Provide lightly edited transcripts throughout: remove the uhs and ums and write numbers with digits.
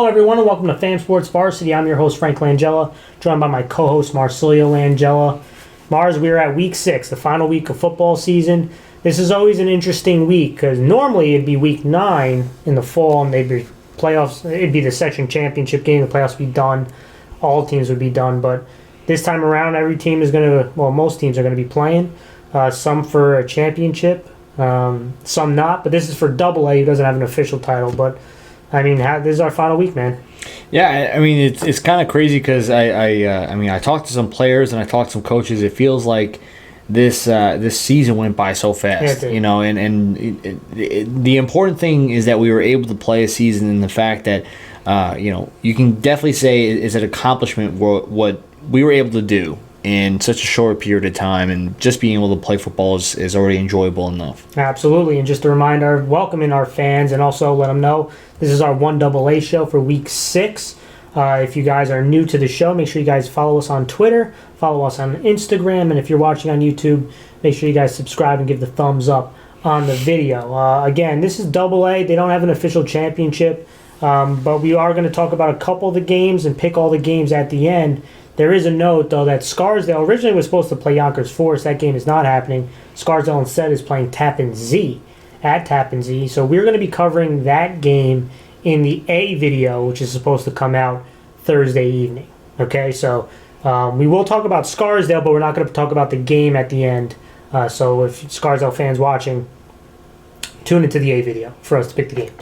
Hello, everyone, and welcome to Fam Sports Varsity. I'm your host, Frank Langella, joined by my co-host, Marcelio Langella. Mars, we are at week 6, the final week of football season. This is always an interesting week because normally it'd be week 9 in the fall, and they'd be playoffs. It'd be the section championship game. The playoffs would be done. All teams would be done. But this time around, every team is going to, most teams are going to be playing. Some for a championship, some not. But this is for AA, who doesn't have an official title. But I mean, this is our final week, man. Yeah, I mean, it's kind of crazy because I talked to some players and I talked to some coaches. It feels like this season went by so fast, Yeah, you know. And the important thing is that we were able to play a season, and the fact that you can definitely say is an accomplishment what we were able to do in such a short period of time, and just being able to play football is already enjoyable enough. Absolutely, and just to remind welcoming our fans, and also let them know this is our 1AA show for week 6. If you guys are new to the show, make sure you guys follow us on Twitter, follow us on Instagram, and if you're watching on YouTube, make sure you guys subscribe and give the thumbs up on the video. Again, this is AA. They don't have an official championship, but we are going to talk about a couple of the games and pick all the games at the end. There is a note, though, that Scarsdale originally was supposed to play Yonkers Forest. That game is not happening. Scarsdale instead is playing Tappan Zee at Tappan Zee. So we're going to be covering that game in the A video, which is supposed to come out Thursday evening. Okay, so we will talk about Scarsdale, but we're not going to talk about the game at the end. So if Scarsdale fans watching, tune into the A video for us to pick the game.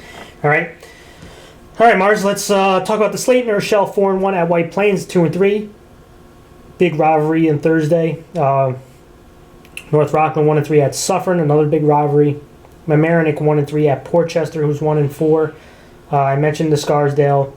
All right, Mars, let's talk about the slate. Rochelle 4-1 at White Plains, 2-3. Big rivalry on Thursday. North Rockland 1-3 at Suffern, another big rivalry. Mamaroneck 1-3 at Portchester, who's 1-4. I mentioned the Scarsdale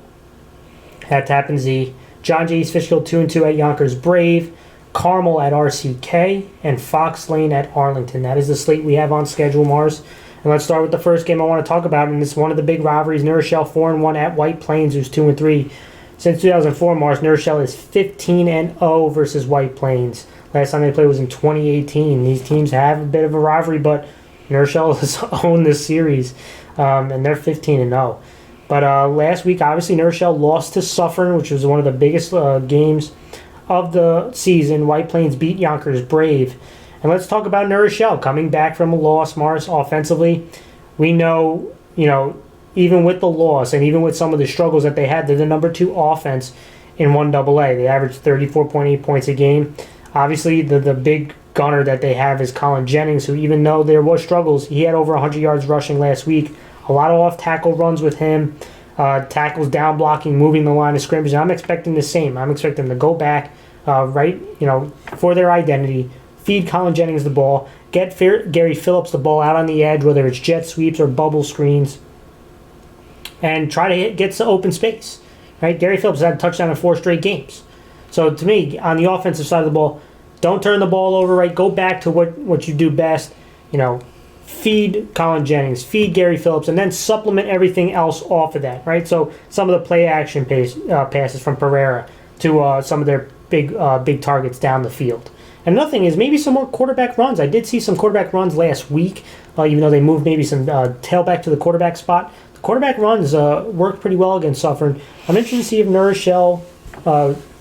at Tappan Zee. John J. East Fishkill 2-2 at Yonkers Brave. Carmel at RCK, and Fox Lane at Arlington. That is the slate we have on schedule, Mars. And let's start with the first game I want to talk about, and it's one of the big rivalries. New Rochelle 4-1 at White Plains, who's 2-3. Since 2004, Mars, New Rochelle is 15-0 versus White Plains. Last time they played was in 2018. These teams have a bit of a rivalry, but New Rochelle has owned this series, and they're 15-0. But last week, obviously, New Rochelle lost to Suffern, which was one of the biggest games of the season. White Plains beat Yonkers Brave. And let's talk about New Rochelle coming back from a loss, Mars, offensively. We know, even with the loss and even with some of the struggles that they had, they're the number 2 offense in 1AA. They average 34.8 points a game. Obviously, the big gunner that they have is Colin Jennings, who, even though there was struggles, he had over 100 yards rushing last week. A lot of off-tackle runs with him, tackles, down blocking, moving the line of scrimmage. And I'm expecting the same. I'm expecting them to go back, for their identity, feed Colin Jennings the ball, get Gary Phillips the ball out on the edge, whether it's jet sweeps or bubble screens, and try to get to open space. Right? Gary Phillips had a touchdown in 4 straight games. So to me, on the offensive side of the ball, don't turn the ball over. Right? Go back to what you do best. Feed Colin Jennings, feed Gary Phillips, and then supplement everything else off of that. Right? So some of the play action passes from Pereira to some of their big targets down the field. And another thing is maybe some more quarterback runs. I did see some quarterback runs last week, even though they moved maybe some tailback to the quarterback spot. The quarterback runs worked pretty well against Suffern. I'm interested to see if New Rochelle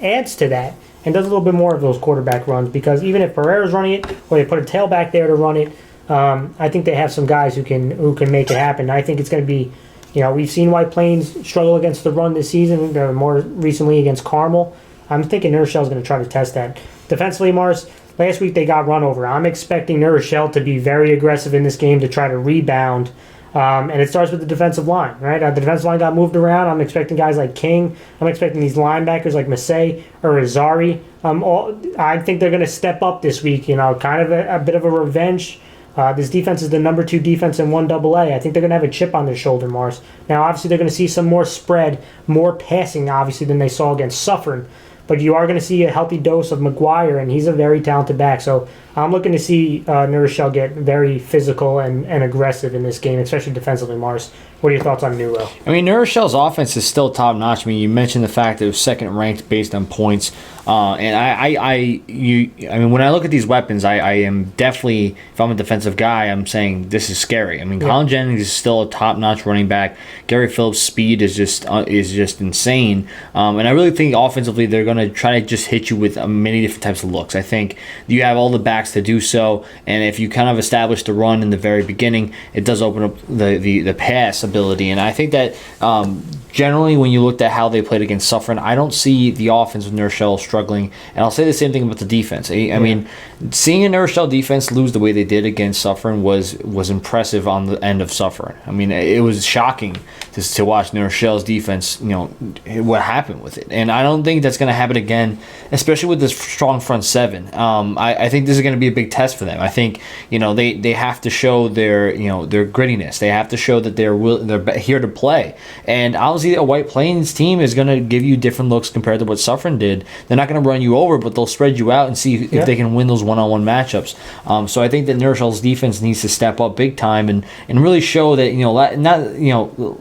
adds to that and does a little bit more of those quarterback runs, because even if Pereira's running it or they put a tailback there to run it, I think they have some guys who can make it happen. I think it's going to be, we've seen White Plains struggle against the run this season, more recently against Carmel. I'm thinking New Rochelle's going to try to test that. Defensively, Mars, last week they got run over. I'm expecting New Rochelle to be very aggressive in this game to try to rebound. And it starts with the defensive line, right? The defensive line got moved around. I'm expecting guys like King. I'm expecting these linebackers like Massey or Azari. I think they're going to step up this week, kind of a bit of a revenge. This defense is the number 2 defense in 1AA. I think they're going to have a chip on their shoulder, Mars. Now, obviously, they're going to see some more spread, more passing, obviously, than they saw against Suffern. But you are going to see a healthy dose of McGuire, and he's a very talented back. So I'm looking to see New Rochelle get very physical and aggressive in this game, especially defensively, Mars. What are your thoughts on Neuro? I mean, New Rochelle's offense is still top notch. I mean, you mentioned the fact that it was second ranked based on points, and I mean, when I look at these weapons, I am definitely, if I'm a defensive guy, I'm saying this is scary. I mean, Colin Jennings is still a top notch running back. Gary Phillips' speed is just insane, and I really think offensively they're going to try to just hit you with many different types of looks. I think you have all the backs to do so, and if you kind of establish the run in the very beginning, it does open up the pass ability. And I think that generally when you looked at how they played against Suffern, I don't see the offense with New Rochelle struggling. And I'll say the same thing about the defense. I mean, seeing a New Rochelle defense lose the way they did against Suffern was impressive on the end of Suffern. I mean, it was shocking to watch New Rochelle's defense, what happened with it. And I don't think that's going to happen again, especially with this strong front seven. I think this is going to be a big test for them. I think, they have to show their grittiness. They have to show that they're here to play. And obviously a White Plains team is going to give you different looks compared to what Suffern did. They're not going to run you over, but they'll spread you out and see if they can win those one-on-one matchups. So I think that New Rochelle's defense needs to step up big time and really show that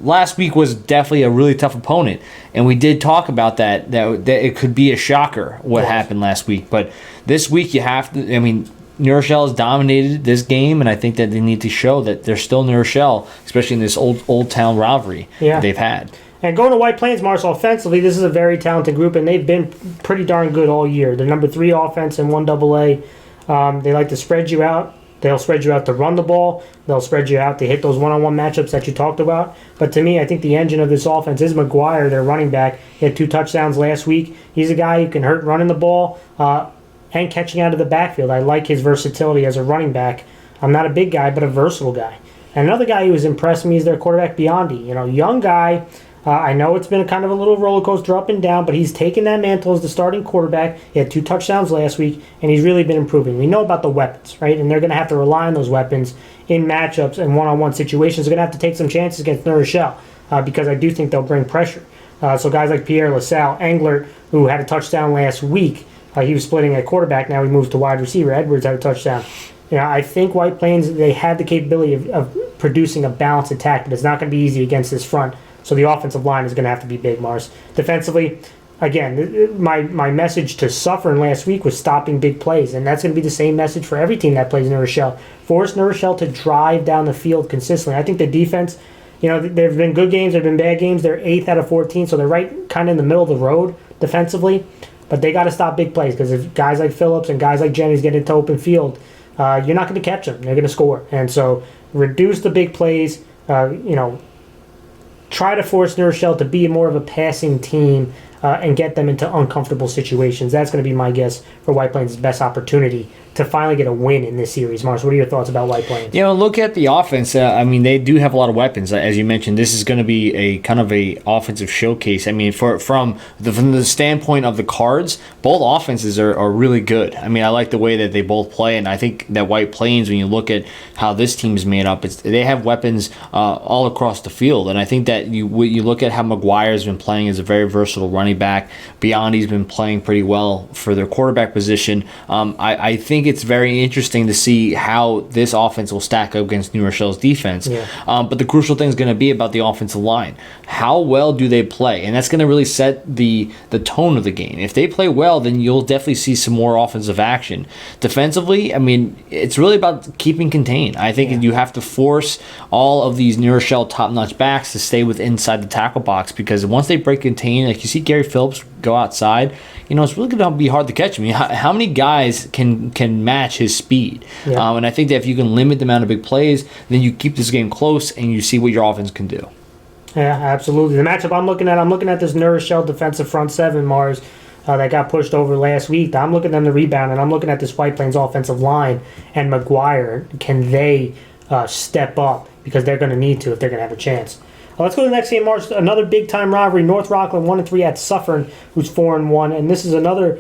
last week was definitely a really tough opponent, and we did talk about that it could be a shocker what happened last week. But this week you have to. I mean, New Rochelle has dominated this game, and I think that they need to show that they're still New Rochelle, especially in this old town rivalry they've had. And going to White Plains, Mars, offensively, this is a very talented group, and they've been pretty darn good all year. They're number 3 offense in 1AA. They like to spread you out. They'll spread you out to run the ball. They'll spread you out to hit those one-on-one matchups that you talked about. But to me, I think the engine of this offense is McGuire, their running back. He had 2 touchdowns last week. He's a guy who can hurt running the ball and catching out of the backfield. I like his versatility as a running back. I'm not a big guy, but a versatile guy. And another guy who has impressed me is their quarterback, Biondi. Young guy. I know it's been a kind of a little roller coaster up and down, but he's taken that mantle as the starting quarterback. He had 2 touchdowns last week, and he's really been improving. We know about the weapons, right? And they're going to have to rely on those weapons in matchups and one-on-one situations. They're going to have to take some chances against New Rochelle because I do think they'll bring pressure. So guys like Pierre LaSalle, Englert, who had a touchdown last week, he was splitting at quarterback. Now he moves to wide receiver. Edwards had a touchdown. I think White Plains, they have the capability of producing a balanced attack, but it's not going to be easy against this front. So the offensive line is going to have to be big, Mars. Defensively, again, my message to Suffern last week was stopping big plays, and that's going to be the same message for every team that plays New Rochelle. Force New Rochelle to drive down the field consistently. I think the defense, there have been good games, there have been bad games. They're 8th out of 14, so they're right kind of in the middle of the road defensively. But they got to stop big plays because if guys like Phillips and guys like Jennings get into open field, you're not going to catch them. They're going to score. And so reduce the big plays, try to force New Rochelle to be more of a passing team and get them into uncomfortable situations. That's going to be my guess for White Plains' best opportunity to finally get a win in this series. Mars, what are your thoughts about White Plains? Look at the offense. I mean, they do have a lot of weapons. As you mentioned, this is going to be a kind of a offensive showcase. I mean, from the standpoint of the Cards, both offenses are really good. I mean, I like the way that they both play, and I think that White Plains, when you look at how this team is made up, they have weapons all across the field. And I think that you look at how McGuire's been playing as a very versatile running back. Biondi's been playing pretty well for their quarterback position. I think it's very interesting to see how this offense will stack up against New Rochelle's defense. But the crucial thing is going to be about the offensive line. How well do they play? And that's going to really set the tone of the game. If they play well, then you'll definitely see some more offensive action. Defensively, I mean, it's really about keeping contained. I think you have to force all of these New Rochelle top-notch backs to stay inside the tackle box, because once they break contain, like you see Gary Phillips go outside, it's really going to be hard to catch him. How many guys can match his speed? And I think that if you can limit the amount of big plays, then you keep this game close and you see what your offense can do. Yeah, absolutely. The matchup I'm looking at this New Rochelle defensive front seven, Mars, that got pushed over last week. I'm looking at them to rebound, and I'm looking at this White Plains offensive line and McGuire. Can they step up? Because they're going to need to if they're going to have a chance. Let's go to the next game, March. Another big-time rivalry. North Rockland 1-3 at Suffern, who's 4-1. And this is another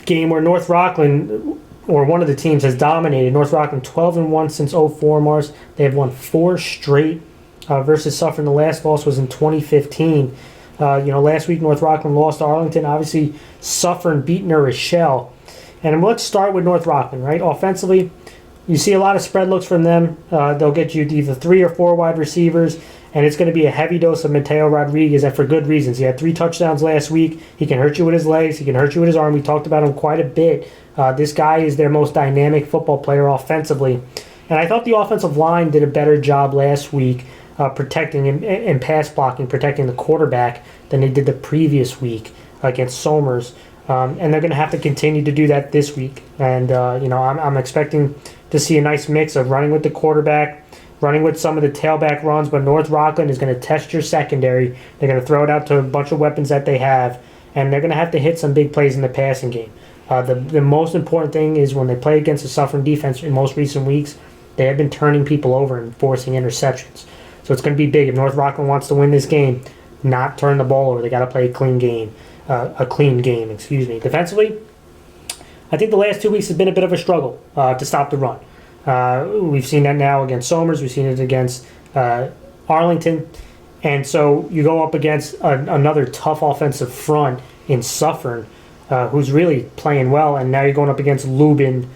game where North Rockland, or one of the teams, has dominated. North Rockland 12-1 since 04, Mars. They have won 4 straight versus Suffern. The last loss was in 2015. Last week North Rockland lost to Arlington. Obviously, Suffern beat New Rochelle. And let's start with North Rockland, right? Offensively, you see a lot of spread looks from them. They'll get you either 3 or 4 wide receivers, and it's going to be a heavy dose of Mateo Rodriguez, and for good reasons. He had 3 touchdowns last week. He can hurt you with his legs. He can hurt you with his arm. We talked about him quite a bit. This guy is their most dynamic football player offensively. And I thought the offensive line did a better job last week protecting and pass blocking, protecting the quarterback than they did the previous week against Somers. And they're going to have to continue to do that this week. And, I'm expecting to see a nice mix of running with the quarterback, running with some of the tailback runs, but North Rockland is going to test your secondary. They're going to throw it out to a bunch of weapons that they have, and they're going to have to hit some big plays in the passing game. The most important thing is when they play against the Suffern defense in most recent weeks, they have been turning people over and forcing interceptions. So it's going to be big. If North Rockland wants to win this game, not turn the ball over. They got to play a clean game. Defensively, I think the last 2 weeks has been a bit of a struggle to stop the run. We've seen that now against Somers. We've seen it against Arlington. And so you go up against another tough offensive front in Suffern, who's really playing well. And now you're going up against Lubin,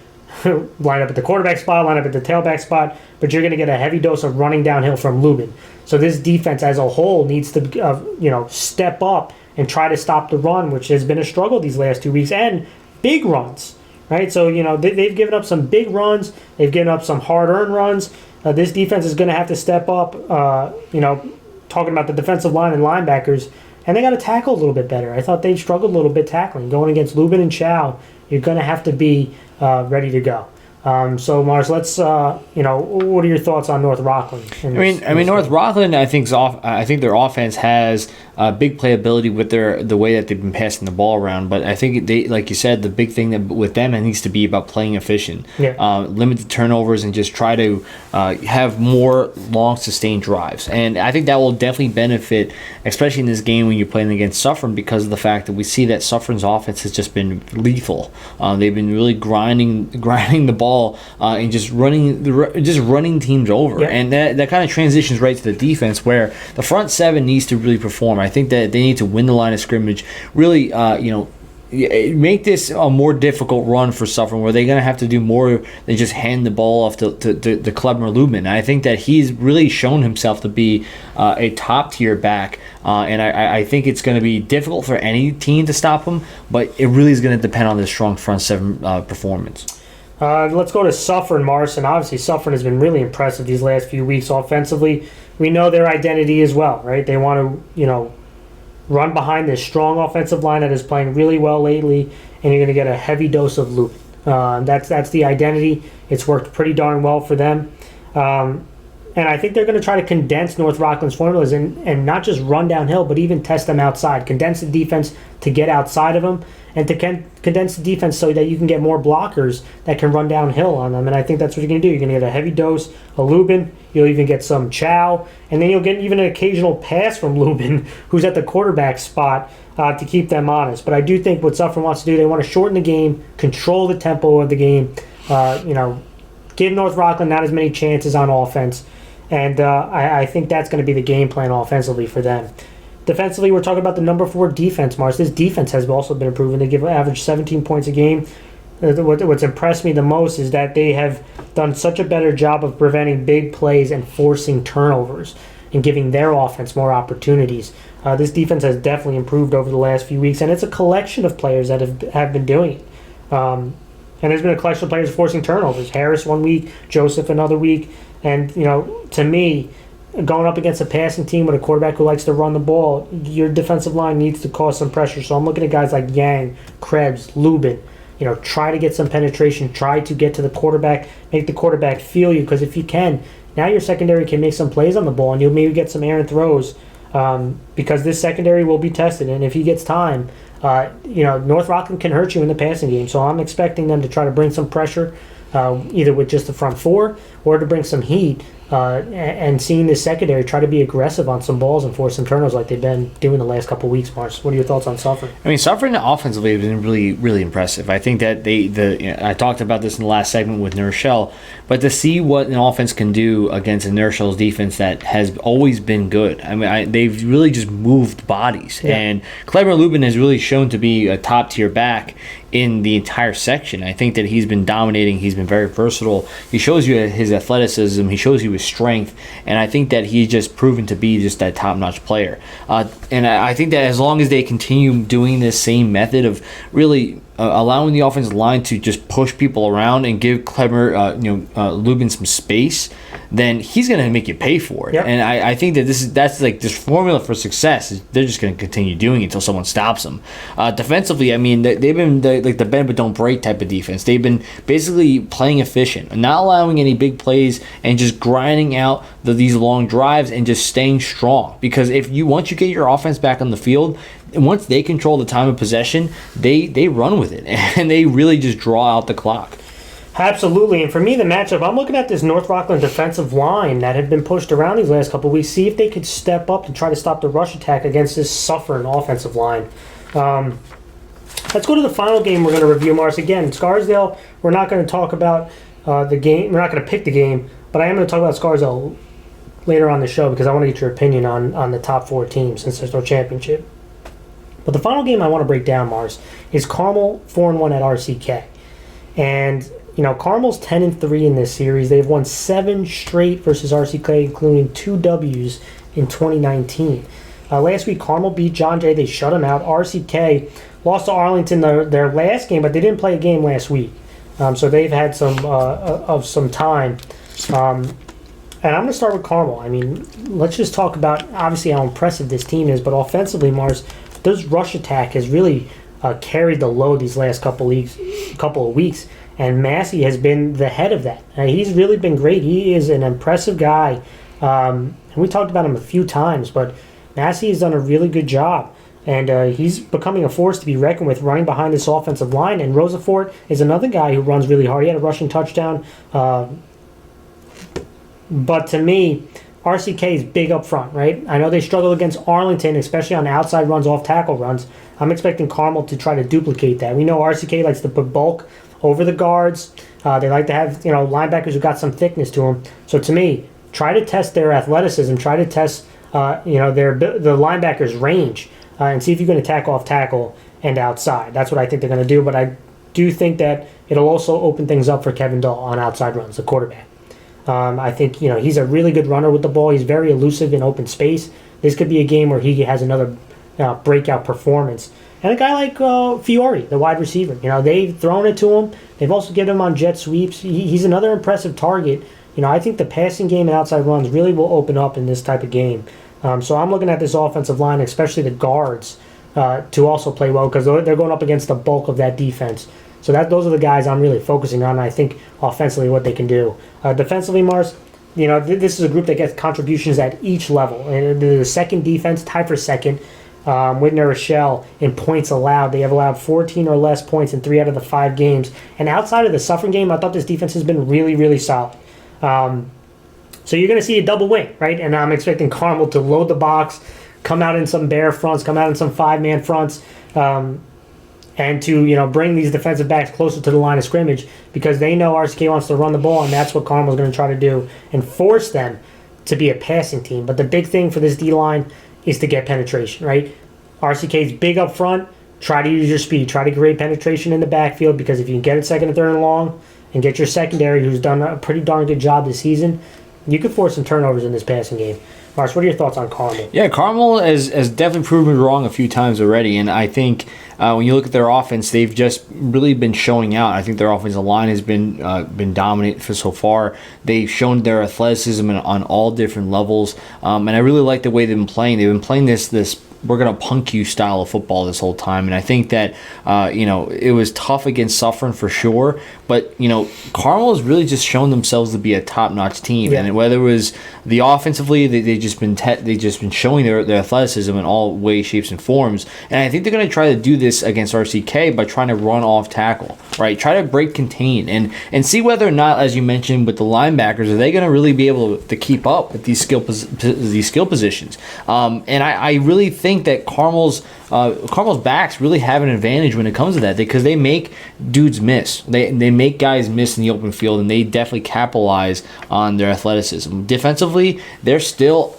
line up at the quarterback spot, line up at the tailback spot. But you're going to get a heavy dose of running downhill from Lubin. So this defense as a whole needs to step up and try to stop the run, which has been a struggle these last 2 weeks, and big runs, right? So, they've given up some big runs. They've given up some hard-earned runs. This defense is going to have to step up, talking about the defensive line and linebackers, and they got to tackle a little bit better. I thought they struggled a little bit tackling. Going against Lubin and Chow, you're going to have to be ready to go. So, Mars, let's, what are your thoughts on North Rockland? North Rockland, I think their offense has big playability with the way that they've been passing the ball around. But I think they, like you said, the big thing that with them it needs to be about playing efficient, limit the turnovers, and just try to have more long sustained drives. And I think that will definitely benefit, especially in this game when you're playing against Suffern, because of the fact that we see that Suffern's offense has just been lethal. They've been really grinding the ball. And just running teams over, and that kind of transitions right to the defense, where the front seven needs to really perform. I think that they need to win the line of scrimmage, really, make this a more difficult run for Suffern, where they're going to have to do more than just hand the ball off to Clever Lubin. I think that he's really shown himself to be a top tier back, and I think it's going to be difficult for any team to stop him, but it really is going to depend on the strong front seven performance. Let's go to Suffern, Mars, and obviously Suffern has been really impressive these last few weeks offensively. We know their identity as well, right? They want to, run behind this strong offensive line that is playing really well lately, and you're going to get a heavy dose of loop. That's the identity. It's worked pretty darn well for them. And I think they're going to try to condense North Rockland's formulas and not just run downhill, but even test them outside. Condense the defense to get outside of them, and to condense the defense so that you can get more blockers that can run downhill on them. And I think that's what you're going to do. You're going to get a heavy dose of Lubin. You'll even get some Chow. And then you'll get even an occasional pass from Lubin, who's at the quarterback spot, to keep them honest. But I do think what Suffern wants to do, they want to shorten the game, control the tempo of the game, give North Rockland not as many chances on offense. And I think that's going to be the game plan offensively for them. Defensively, we're talking about the number 4 defense, Mars. This defense has also been improving. They give average 17 points a game. What's impressed me the most is that they have done such a better job of preventing big plays and forcing turnovers and giving their offense more opportunities. This defense has definitely improved over the last few weeks, and it's a collection of players that have been doing it. And there's been a collection of players forcing turnovers. Harris one week, Joseph another week. And, to me, going up against a passing team with a quarterback who likes to run the ball, your defensive line needs to cause some pressure. So I'm looking at guys like Yang, Krebs, Lubin. Try to get some penetration. Try to get to the quarterback, make the quarterback feel you. Because if you can, now your secondary can make some plays on the ball, and you'll maybe get some errant throws, because this secondary will be tested. And if he gets time, North Rockland can hurt you in the passing game. So I'm expecting them to try to bring some pressure, either with just the front 4 or to bring some heat, and seeing this secondary try to be aggressive on some balls and force some turnovers like they've been doing the last couple of weeks, Mars. What are your thoughts on Suffern? Suffern offensively has been really, really impressive. I think that I talked about this in the last segment with Nershell, but to see what an offense can do against a Nershell's defense that has always been good. They've really just moved bodies, and Clever Lubin has really shown to be a top tier back. in the entire section. I think that he's been dominating. He's been very versatile. He shows you his athleticism. He shows you his strength. And I think that he's just proven to be just that top-notch player. And I think that as long as they continue doing this same method of really allowing the offensive line to just push people around and give Lubin some space, then he's going to make you pay for it. Yep. And I think that that's like this formula for success. They're just going to continue doing it until someone stops them. Defensively, I mean, they've been like the bend but don't break type of defense. They've been basically playing efficient, not allowing any big plays, and just grinding out these long drives and just staying strong. Because once you get your offense back on the field, and once they control the time of possession, they run with it, and they really just draw out the clock. Absolutely, and for me, the matchup, I'm looking at this North Rockland defensive line that have been pushed around these last couple of weeks, see if they could step up and try to stop the rush attack against this Suffern offensive line. Let's go to the final game we're going to review, Mars. Again, Scarsdale, we're not going to talk about the game. We're not going to pick the game, but I am going to talk about Scarsdale later on the show because I want to get your opinion on the top 4 teams since there's no championship. But the final game I want to break down, Mars, is Carmel 4-1 at RCK. And, Carmel's 10-3 in this series. They've won 7 straight versus RCK, including 2 W's in 2019. Last week, Carmel beat John Jay. They shut him out. RCK lost to Arlington their last game, but they didn't play a game last week. So they've had some time. And I'm going to start with Carmel. I mean, let's just talk about, obviously, how impressive this team is. But offensively, Mars, this rush attack has really carried the load these last couple of weeks. And Massey has been the head of that. He's really been great. He is an impressive guy. And we talked about him a few times, but Massey has done a really good job. And he's becoming a force to be reckoned with running behind this offensive line. And Rosafort is another guy who runs really hard. He had a rushing touchdown. But to me, RCK is big up front, right? I know they struggle against Arlington, especially on outside runs, off-tackle runs. I'm expecting Carmel to try to duplicate that. We know RCK likes to put bulk over the guards. They like to have linebackers who got some thickness to them. So to me, try to test their athleticism. Try to test the linebackers' range and see if you can attack off tackle and outside. That's what I think they're going to do. But I do think that it'll also open things up for Kevin Dahl on outside runs, the quarterback. I think he's a really good runner with the ball. He's very elusive in open space. This could be a game where he has another breakout performance. And a guy like Fiore, the wide receiver, they've thrown it to him. They've also given him on jet sweeps. He's another impressive target. I think the passing game and outside runs really will open up in this type of game. So I'm looking at this offensive line, especially the guards, to also play well because they're going up against the bulk of that defense. So those are the guys I'm really focusing on. And I think offensively what they can do. Defensively, Mars, this is a group that gets contributions at each level. And the second defense, tied for second. With New Rochelle in points allowed. They have allowed 14 or less points in 3 out of the 5 games. And outside of the Suffern game, I thought this defense has been really, really solid. So you're going to see a double wing, right? And I'm expecting Carmel to load the box, come out in some bear fronts, come out in some 5-man fronts, and to bring these defensive backs closer to the line of scrimmage because they know RCK wants to run the ball, and that's what Carmel's going to try to do and force them to be a passing team. But the big thing for this D-line is to get penetration, right? RCK's big up front. Try to use your speed. Try to create penetration in the backfield because if you can get it second and third and long and get your secondary, who's done a pretty darn good job this season, you could force some turnovers in this passing game. Mars, what are your thoughts on Carmel? Yeah, Carmel has definitely proven me wrong a few times already, and I think when you look at their offense, they've just really been showing out. I think their offensive line has been dominant for so far. They've shown their athleticism on all different levels, and I really like the way they've been playing. They've been playing this we're going to punk you style of football this whole time. And I think that, it was tough against Suffern for sure. But, Carmel has really just shown themselves to be a top-notch team. Yeah. And whether it was the offensively, they've just been showing their athleticism in all ways, shapes, and forms. And I think they're going to try to do this against RCK by trying to run off tackle, right? Try to break contain and see whether or not, as you mentioned, with the linebackers, are they going to really be able to keep up with these skill positions? And I really think that Carmel's Carmel's backs really have an advantage when it comes to that because they make dudes miss. They make guys miss in the open field, and they definitely capitalize on their athleticism. Defensively, they're still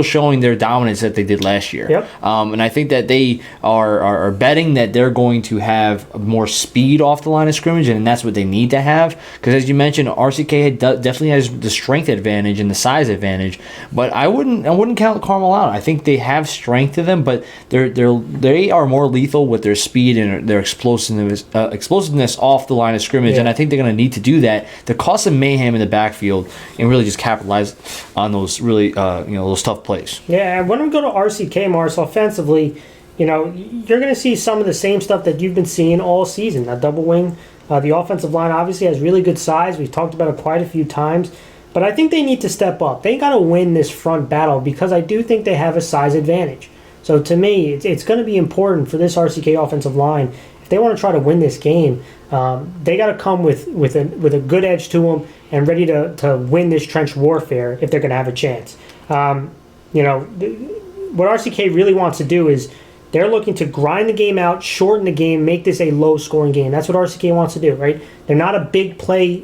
showing their dominance that they did last year. Yep. And I think that they are betting that they're going to have more speed off the line of scrimmage, and that's what they need to have. Because as you mentioned, RCK definitely has the strength advantage and the size advantage. But I wouldn't count Carmel out. I think they have strength to them, but they are more lethal with their speed and their explosiveness off the line of scrimmage. Yeah. And I think they're going to need to do that to cause some mayhem in the backfield and really just capitalize on those really those tough plays. Yeah, and when we go to RCK, Mars, offensively, you're going to see some of the same stuff that you've been seeing all season. That double wing, the offensive line obviously has really good size. We've talked about it quite a few times. But I think they need to step up. They got to win this front battle because I do think they have a size advantage. So to me, it's going to be important for this RCK offensive line. If they want to try to win this game, they got to come with a good edge to them and ready to win this trench warfare if they're going to have a chance. What RCK really wants to do is they're looking to grind the game out, shorten the game, make this a low-scoring game. That's what RCK wants to do, right? They're not a big play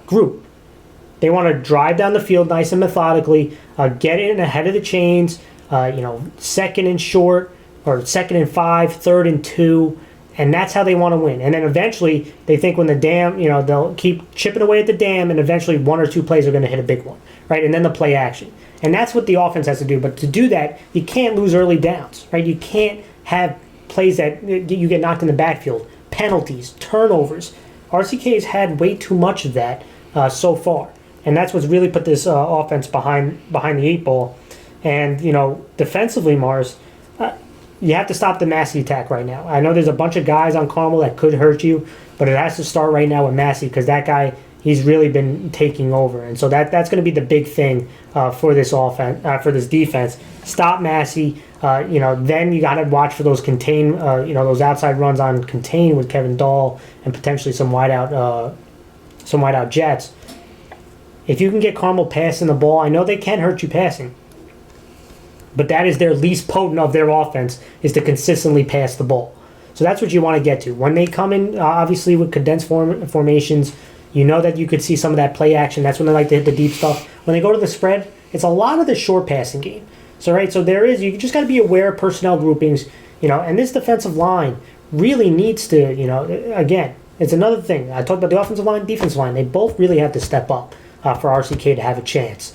group. They want to drive down the field nice and methodically, get in ahead of the chains, second and short, or second and 5, third and 2, and that's how they want to win. And then eventually, they think when the dam, they'll keep chipping away at the dam, and eventually 1 or 2 plays are going to hit a big one, right? And then the play action. And that's what the offense has to do. But to do that, you can't lose early downs, right? You can't have plays that you get knocked in the backfield, penalties, turnovers. RCK has had way too much of that so far. And that's what's really put this offense behind the 8 ball. And, defensively, Mars, you have to stop the Massey attack right now. I know there's a bunch of guys on Carmel that could hurt you, but it has to start right now with Massey because that guy, he's really been taking over. And so that's going to be the big thing for this offense, for this defense. Stop Massey. Then you got to watch for those contain, those outside runs on contain with Kevin Dahl and potentially some wideout jets. If you can get Carmel passing the ball, I know they can hurt you passing, but that is their least potent of their offense, is to consistently pass the ball. So that's what you want to get to. When they come in, obviously with condensed formations, you know that you could see some of that play action. That's when they like to hit the deep stuff. When they go to the spread, it's a lot of the short passing game. So you just got to be aware of personnel groupings, and this defensive line really needs to, again, it's another thing. I talked about the offensive line, defensive line. They both really have to step up for RCK to have a chance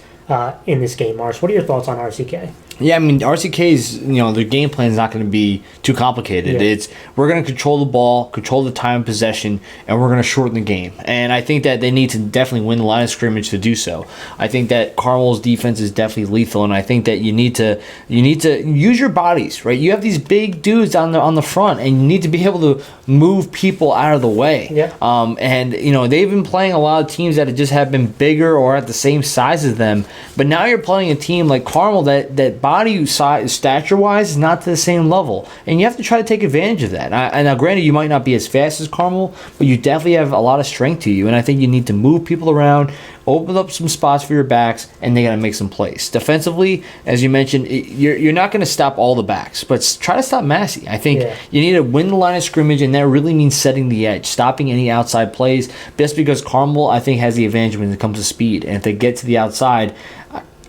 in this game. Mars, what are your thoughts on RCK? Yeah, I mean, RCK's, their game plan is not going to be too complicated. Yeah. We're going to control the ball, control the time of possession, and we're going to shorten the game. And I think that they need to definitely win the line of scrimmage to do so. I think that Carmel's defense is definitely lethal, and I think that you need to use your bodies, right? You have these big dudes on the front, and you need to be able to move people out of the way. Yeah. And they've been playing a lot of teams that just have been bigger or at the same size as them, but now you're playing a team like Carmel that body size, stature-wise, is not to the same level, and you have to try to take advantage of that. And now, granted, you might not be as fast as Carmel, but you definitely have a lot of strength to you, and I think you need to move people around, open up some spots for your backs, and they got to make some plays. Defensively, as you mentioned, you're not going to stop all the backs, but try to stop Massey. I think you need to win the line of scrimmage, and that really means setting the edge, stopping any outside plays, just because Carmel, I think, has the advantage when it comes to speed, and if they get to the outside,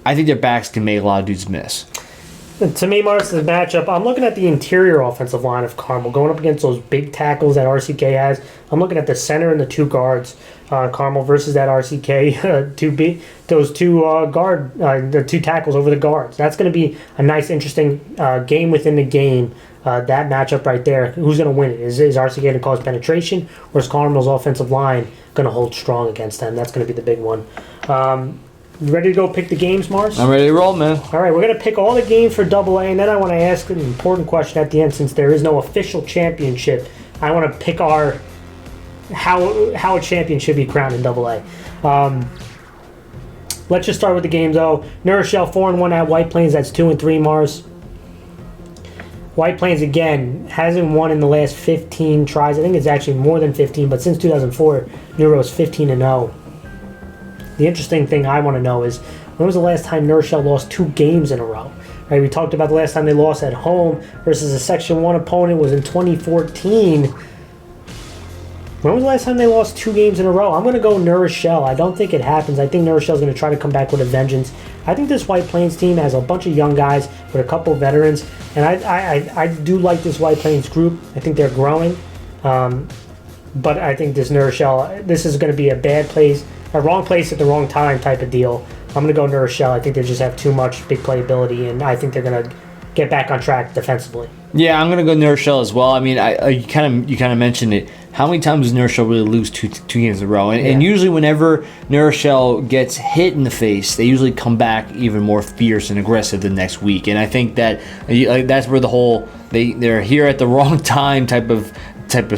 I think their backs can make a lot of dudes miss. To me, Mars, the matchup, I'm looking at the interior offensive line of Carmel going up against those big tackles that RCK has. I'm looking at the center and the 2 guards, Carmel versus that RCK, the 2 tackles over the guards. That's going to be a nice, interesting game within the game. That matchup right there, who's going to win it? Is RCK going to cause penetration, or is Carmel's offensive line going to hold strong against them? That's going to be the big one. You ready to go pick the games, Mars? I'm ready to roll, man. All right, we're going to pick all the games for AA, and then I want to ask an important question at the end. Since there is no official championship, I want to pick how a champion should be crowned in AA. Let's just start with the games, though. New Rochelle 4-1 at White Plains. That's 2-3, Mars. White Plains, again, hasn't won in the last 15 tries. I think it's actually more than 15, but since 2004, New Ro's 15-0. The interesting thing I want to know is, when was the last time New Rochelle lost 2 games in a row? Right, we talked about the last time they lost at home versus a Section 1 opponent was in 2014. When was the last time they lost 2 games in a row? I'm going to go New Rochelle. I don't think it happens. I think New Rochelle is going to try to come back with a vengeance. I think this White Plains team has a bunch of young guys with a couple veterans, and I do like this White Plains group. I think they're growing, but I think this New Rochelle, this is going to be a wrong place at the wrong time type of deal. I'm going to go New Rochelle. I think they just have too much big playability, and I think they're going to get back on track defensively. Yeah, I'm going to go New Rochelle as well. I mean, you kind of mentioned it. How many times does New Rochelle really lose two games in a row? And usually whenever New Rochelle gets hit in the face, they usually come back even more fierce and aggressive the next week. And I think that that's where the whole they're here at the wrong time type of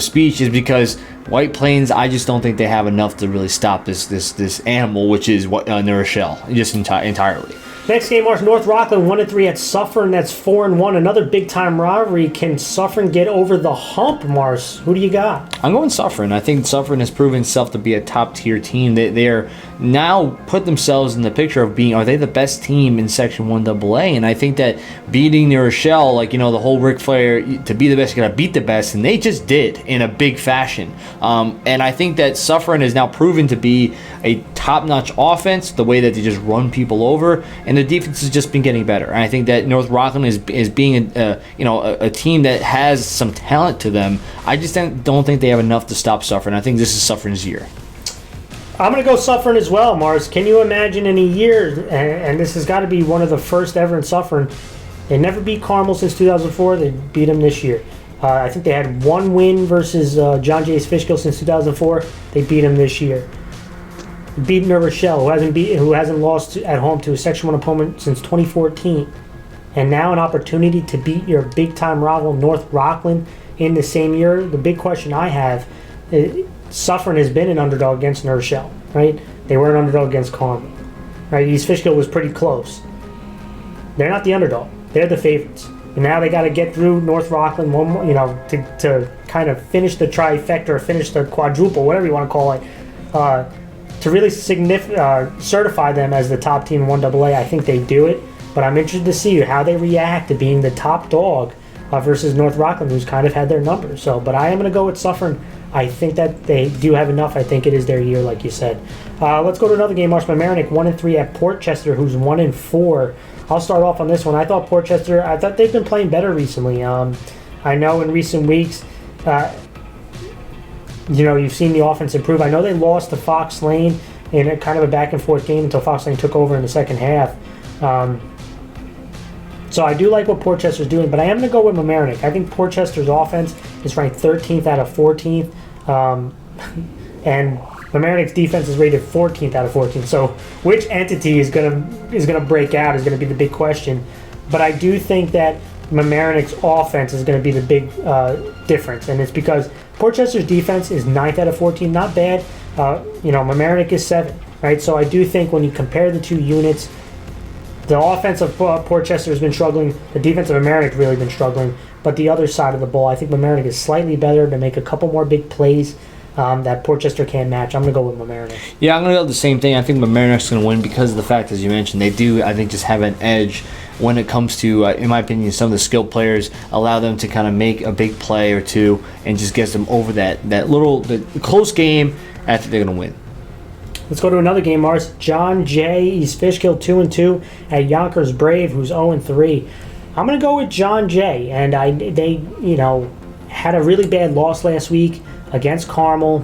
speech is, because White Plains, I just don't think they have enough to really stop this animal, which is New Rochelle, just entirely. Next game, North Rockland 1-3 at Suffern. That's 4-1. Another big time rivalry. Can Suffern get over the hump, Mars? Who do you got? I'm going Suffern. I think Suffern has proven itself to be a top tier team. They are now put themselves in the picture of are they the best team in Section 1AA? And I think that beating New Rochelle, the whole Ric Flair, to be the best, you got to beat the best, and they just did in a big fashion. And I think that Suffern has now proven to be a top-notch offense, the way that they just run people over, and the defense has just been getting better. And I think that North Rockland is being a team that has some talent to them. I just don't think they have enough to stop Suffern. I think this is Suffern's year. I'm going to go Suffern as well, Mars. Can you imagine in a year, and this has got to be one of the first ever in Suffern, they never beat Carmel since 2004. They beat them this year. I think they had one win versus John Jay's Fishkill since 2004. They beat them this year. Beat New Rochelle, who hasn't lost at home to a Section 1 opponent since 2014. And now an opportunity to beat your big-time rival, North Rockland, in the same year. The big question I have, Suffern has been an underdog against New Rochelle, right? They were an underdog against Carmel, right? East Fishkill was pretty close. They're not the underdog. They're the favorites. And now they got to get through North Rockland one more, to kind of finish the trifecta or finish the quadruple, whatever you want to call it, to really certify them as the top team in 1AA. I think they do it, but I'm interested to see how they react to being the top dog versus North Rockland, who's kind of had their numbers. But I am going to go with Suffern. I think that they do have enough. I think it is their year, like you said. Let's go to another game. Mamaroneck 1-3 at Port Chester, who's 1-4. I'll start off on this one. I thought Port Chester, they've been playing better recently. I know in recent weeks, you've seen the offense improve. I know they lost to Fox Lane in a kind of a back-and-forth game until Fox Lane took over in the second half. So I do like what Port Chester's doing, but I am going to go with Mamaroneck. I think Port Chester's offense is ranked 13th out of 14th, and Mamaroneck's defense is rated 14th out of 14. So which entity is going to break out is going to be the big question. But I do think that Mamaroneck's offense is going to be the big difference, and it's because Port Chester's defense is 9th out of 14, not bad. Mamaroneck is 7th, right? So I do think when you compare the two units, the offense of Port Chester has been struggling. The defense of Mamaroneck really been struggling. But the other side of the ball, I think Mamaroneck is slightly better to make a couple more big plays that Port Chester can't match. I'm going to go with Mamaroneck. Yeah, I'm going to go with the same thing. I think Mamaroneck's going to win because of the fact, as you mentioned, they do, I think, just have an edge when it comes to, in my opinion, some of the skilled players allow them to kind of make a big play or two and just gets them over that the close game. I think they're going to win. Let's go to another game, Mars. John Jay, East Fishkill 2-2 at Yonkers Brave, who's 0-3. I'm going to go with John Jay, and they had a really bad loss last week against Carmel.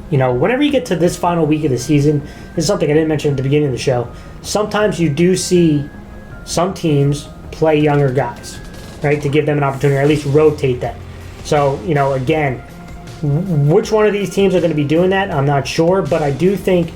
Whenever you get to this final week of the season, this is something I didn't mention at the beginning of the show. Sometimes you do see some teams play younger guys, right, to give them an opportunity, or at least rotate them. So, again, which one of these teams are going to be doing that, I'm not sure, but I do think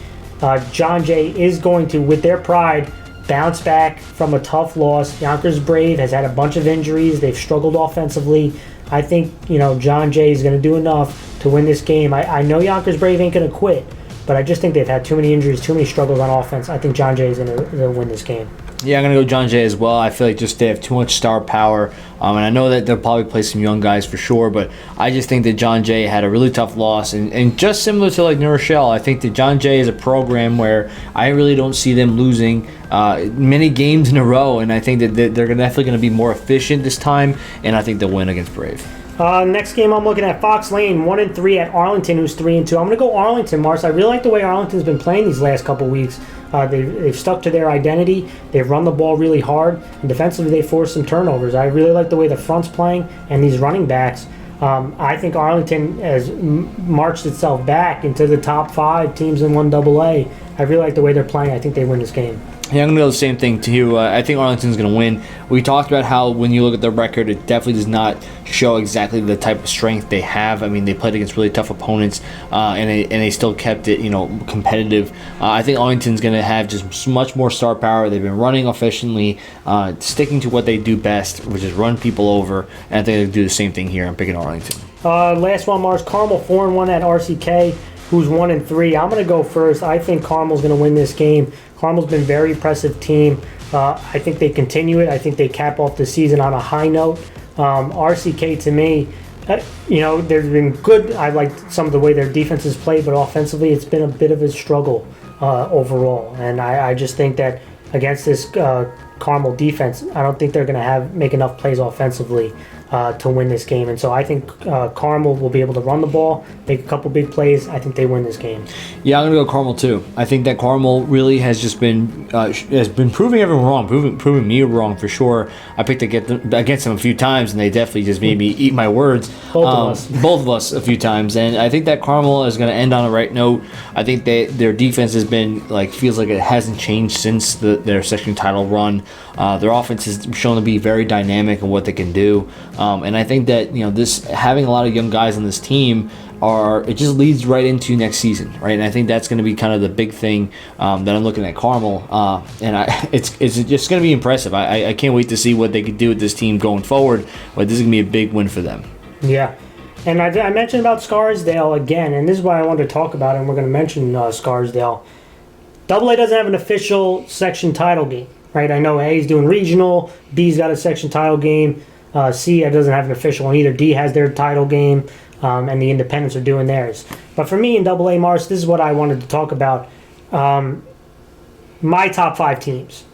John Jay is going to, with their pride, bounce back from a tough loss. Yonkers Brave has had a bunch of injuries. They've struggled offensively. I think, John Jay is going to do enough to win this game. I know Yonkers Brave ain't going to quit, but I just think they've had too many injuries, too many struggles on offense. I think John Jay is going to win this game. Yeah, I'm going to go John Jay as well. I feel like just they have too much star power. And I know that they'll probably play some young guys for sure, but I just think that John Jay had a really tough loss. And just similar to like New Rochelle, I think that John Jay is a program where I really don't see them losing many games in a row. And I think that they're definitely going to be more efficient this time, and I think they'll win against Brave. Next game I'm looking at, Fox Lane 1-3 at Arlington, who's 3-2. I'm going to go Arlington, Mars. I really like the way Arlington's been playing these last couple weeks. They've stuck to their identity. They've run the ball really hard, and defensively they forced some turnovers. I really like the way the front's playing and these running backs. I think Arlington has marched itself back into the top 5 teams in 1AA. I really like the way they're playing. I think they win this game. Yeah, I'm going to go the same thing too. I think Arlington's going to win. We talked about how when you look at their record, it definitely does not show exactly the type of strength they have. I mean, they played against really tough opponents, and they still kept it, competitive. I think Arlington's going to have just much more star power. They've been running efficiently, sticking to what they do best, which is run people over, and I think they'll do the same thing here. I'm picking Arlington. Last one, Mars. Carmel 4-1 at RCK, who's 1-3. I'm going to go first. I think Carmel's going to win this game. Carmel's been a very impressive team. I think they continue it. I think they cap off the season on a high note. RCK, to me, there's been good. I like some of the way their defense has played, but offensively, it's been a bit of a struggle overall. And I just think that against this Carmel defense, I don't think they're going to make enough plays offensively to win this game. And so I think Carmel will be able to run the ball, make a couple big plays. I think they win this game. Yeah, I'm going to go Carmel too. I think that Carmel really has just been proving everyone wrong, proving me wrong for sure. I picked against them a few times, and they definitely just made me eat my words. Both of us a few times. And I think that Carmel is going to end on a right note. I think their defense has been feels like it hasn't changed since their section title run. Their offense has shown to be very dynamic in what they can do. And I think that this having a lot of young guys on this team it just leads right into next season, right? And I think that's going to be kind of the big thing that I'm looking at Carmel, and it's just going to be impressive. I can't wait to see what they could do with this team going forward. But this is going to be a big win for them. Yeah, and I mentioned about Scarsdale again, and this is why I wanted to talk about it. And we're going to mention Scarsdale. AA doesn't have an official section title game, right? I know A's doing regional, B's got a section title game. C doesn't have an official one either. D has their title game, and the independents are doing theirs. But for me in AA, Mars, this is what I wanted to talk about. My top 5 teams.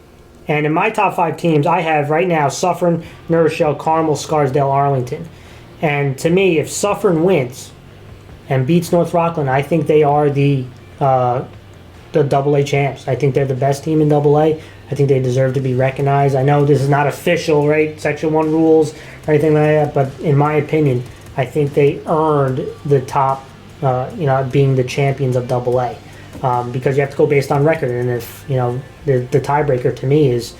And in my top 5 teams, I have right now Suffern, New Rochelle, Carmel, Scarsdale, Arlington. And to me, if Suffern wins and beats North Rockland, I think they are the AA champs. I think they're the best team in AA. I think they deserve to be recognized. I know this is not official, right? Section 1 rules or anything like that, but in my opinion, I think they earned the top, being the champions of AA. Because you have to go based on record, and if, the tiebreaker to me is,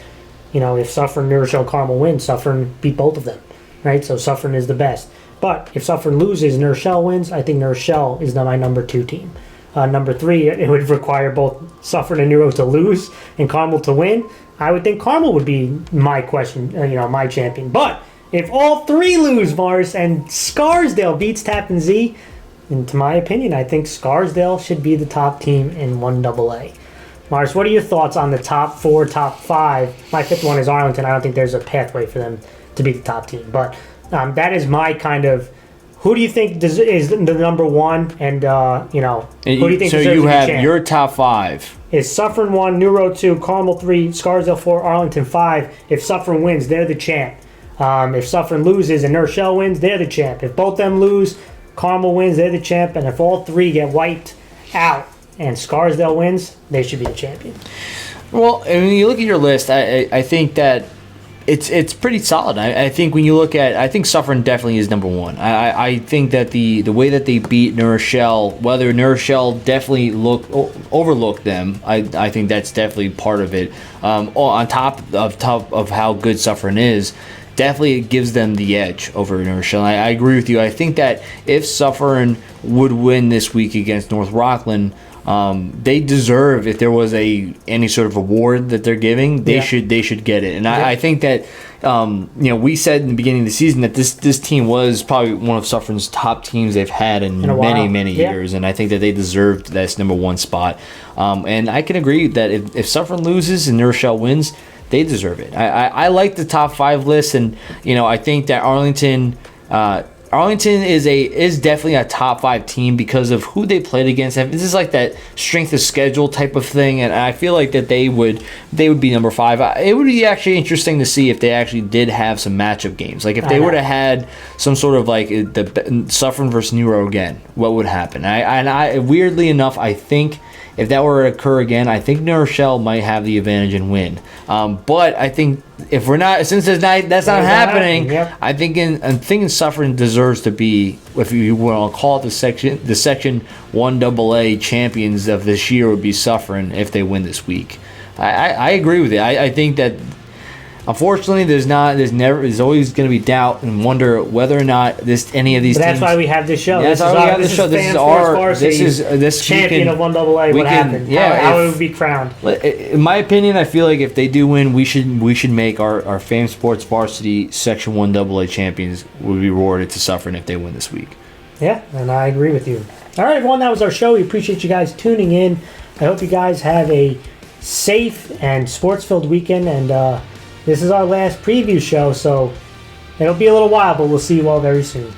if Suffern, New Rochelle, Carmel wins, Suffern beat both of them, right? So Suffern is the best. But if Suffern loses, New Rochelle wins, I think New Rochelle is my number 2 team. Number 3, it would require both Suffern and Neuro to lose and Carmel to win. I would think Carmel would be my my champion. But if all 3 lose, Mars, and Scarsdale beats Tappan Zee, and to my opinion, I think Scarsdale should be the top team in 1AA. Mars, what are your thoughts on the top 4, top 5? My 5th one is Arlington. I don't think there's a pathway for them to be the top team. But that is my kind of... Who do you think is the number 1? And, who do you think so deserves you to be have champ? your top 5. Is Suffern 1, Neuro 2, Carmel 3, Scarsdale 4, Arlington 5. If Suffern wins, they're the champ. If Suffern loses and New Rochelle wins, they're the champ. If both them lose, Carmel wins, they're the champ. And if all 3 get wiped out and Scarsdale wins, they should be the champion. Well, when you look at your list, I think that it's pretty solid. I think when you look at, I think Suffern definitely is number 1. I think that the way that they beat New Rochelle, whether New Rochelle definitely overlooked them, I think that's definitely part of it. On top of how good Suffern is, definitely it gives them the edge over New Rochelle. I agree with you. I think that if Suffern would win this week against North Rockland, they deserve, if there was any sort of award that they're giving, they should get it. And I think that we said in the beginning of the season that this team was probably one of Suffern's top teams they've had in many years, and I think that they deserved this number one spot. And I can agree that if Suffern loses and New Rochelle wins, they deserve it. I like the top 5 list, and I think that Arlington is definitely a top 5 team because of who they played against. This is like that strength of schedule type of thing, and I feel like that they would be number 5. It would be actually interesting to see if they actually did have some matchup games. Like if they would have had some sort of like the Suffern versus Nero again, what would happen? I weirdly enough, I think if that were to occur again, I think New Rochelle might have the advantage and win. But I think if we're not, since that's not happening, I'm thinking Suffern deserves to be, if you want to call it the section 1AA champions of this year, would be Suffern if they win this week. I agree with it. I think that unfortunately there's always going to be doubt and wonder whether or not any of these teams. That's why we have this show. That's why we have this show. This is champion of 1AA. What happened? Yeah, how it would be crowned. In my opinion, I feel like if they do win, we should make our Fame Sports Varsity Section 1AA champions would be rewarded to Suffern if they win this week. Yeah, and I agree with you. All right, everyone, that was our show. We appreciate you guys tuning in. I hope you guys have a safe and sports-filled weekend, and this is our last preview show, so it'll be a little while, but we'll see you all very soon.